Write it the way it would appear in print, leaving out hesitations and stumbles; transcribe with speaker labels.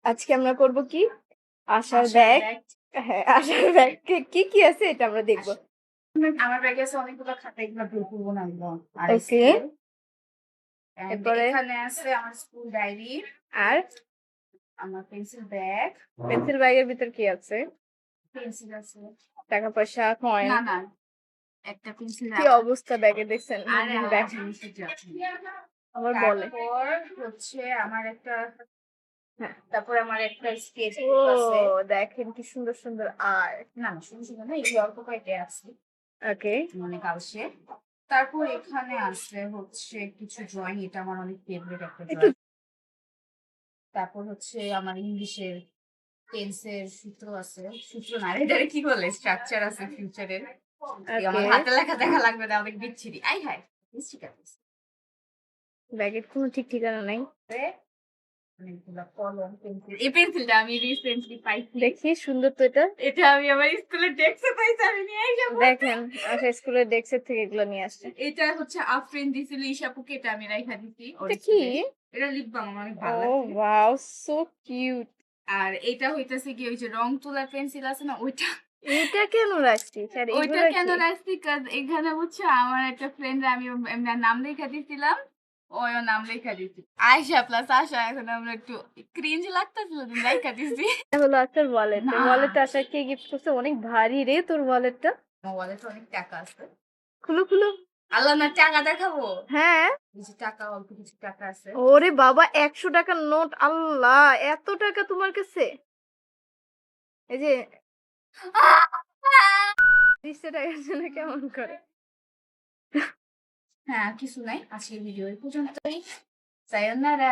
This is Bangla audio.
Speaker 1: আজকে আমরা করব কি? আশার
Speaker 2: আশার
Speaker 1: ব্যাগ।
Speaker 2: ব্যাগ।
Speaker 1: হ্যাঁ, আশার ব্যাগে কি আছে এটা আমরা দেখব।
Speaker 2: আমার ব্যাগে আছে অনেকগুলো খাতা, এগুলো বের করবো না একদম। আর
Speaker 1: ওকে।
Speaker 2: স্কেল। And
Speaker 1: এরপরে
Speaker 2: এখানে আছে আমার স্কুল ডায়েরি,
Speaker 1: আর
Speaker 2: আমার পেন্সিল ব্যাগ,
Speaker 1: পেন্সিল ব্যাগের ভিতর কি আছে?
Speaker 2: পেন্সিল আছে।
Speaker 1: টাকা পয়সা, কয়েন।
Speaker 2: না না, একটা পেন্সিল
Speaker 1: কি অবস্থা ব্যাগে দেখছেন?
Speaker 2: আর একটা
Speaker 1: ব্যাগ
Speaker 2: জিনিস আছে।
Speaker 1: আবার বলে।
Speaker 2: তারপর হচ্ছে আমার একটা,
Speaker 1: হ্যাঁ।
Speaker 2: তারপর আমার একটা স্কেচ
Speaker 1: ও
Speaker 2: বুক আছে।
Speaker 1: দেখেন কি সুন্দর সুন্দর আর্ট।
Speaker 2: না না, শুধু শুধু না, এগুলো অল্প কয়েকটা আছে,
Speaker 1: ওকে।
Speaker 2: মানে কালসে। তারপর এখানে আছে হচ্ছে কিছু ড্রয়িং, এটা আমার অনেক ফেভারিট একটা
Speaker 1: একটু
Speaker 2: ড্রয়িং। তারপর হচ্ছে আমার ইংলিশের টেন্সের সূত্র আছে, সূত্র না, এটারে কি বলে, স্ট্রাকচার আছে ফিউচারের। আমার
Speaker 1: ওকে।
Speaker 2: হাতে লেখা দেখা লাগবে না, অনেক বিচ্ছিরি। আই হাই, ঠিক আছে।
Speaker 1: ব্যাগের কোনো ঠিক ঠিকানা নাই।
Speaker 2: অনেকগুলা কলম, পেন্সিল। এই পেন্সিলটা আমি রিসেন্টলি পাইছি।
Speaker 1: দেখি সুন্দর তো এটা।
Speaker 2: এটা আমি আমার স্কুলের ডেস্কে পাইছি, আমি নিয়ে আইসা
Speaker 1: দেখেন আশা স্কুলের ডেস্কের থেকে এগুলো নিয়ে আসছে।
Speaker 2: এটা হচ্ছে আফরিন দিছিল ইশাপুকে, এটা আমি রাইখা দিছি।
Speaker 1: এটা কি?
Speaker 2: এটা লিপ বাম, আমার অনেক ভালো
Speaker 1: ও
Speaker 2: লাগছে।
Speaker 1: Wow, so cute.
Speaker 2: আর এটা হইতাছে কি, ওই যে রং তোলার পেন্সিল আছে না, ওইটা।
Speaker 1: এটা কেন রাখছিস? আর
Speaker 2: ওইটা
Speaker 1: এগুলা
Speaker 2: কেন
Speaker 1: কি?
Speaker 2: রাখছি, কাজ এখানে বুঝছো, আমার একটা ফ্রেন্ড, আমি এমনি নাম লেখা দিছিলাম, ওইও নাম লেখা দিছি আয়শা প্লাস আশা। এখন আমরা একটু ক্রিঞ্জ লাগতেছিল, লেখা দিছি।
Speaker 1: এটা হলো আসার ওয়ালেট।
Speaker 2: না,
Speaker 1: এই ওয়ালেটটা আশা কে গিফট করছে? অনেক ভারী রে তোর ওয়ালেটটা।
Speaker 2: আমার ওয়ালেটে অনেক টাকা আছে।
Speaker 1: খুলো খুলো।
Speaker 2: আল্লাহ, না টাকা দেখাবো?
Speaker 1: হ্যাঁ।
Speaker 2: কিছু টাকা, অল্প কিছু টাকা আছে।
Speaker 1: ওরে বাবা, 100 টাকার নোট! আল্লাহ, এত টাকা তোমার কাছে? এই যে 20 টাকার জন্য কেমন করে?
Speaker 2: হ্যাঁ, কিছু নাই, আজকের ভিডিও এই পর্যন্তই। সায়োনারা।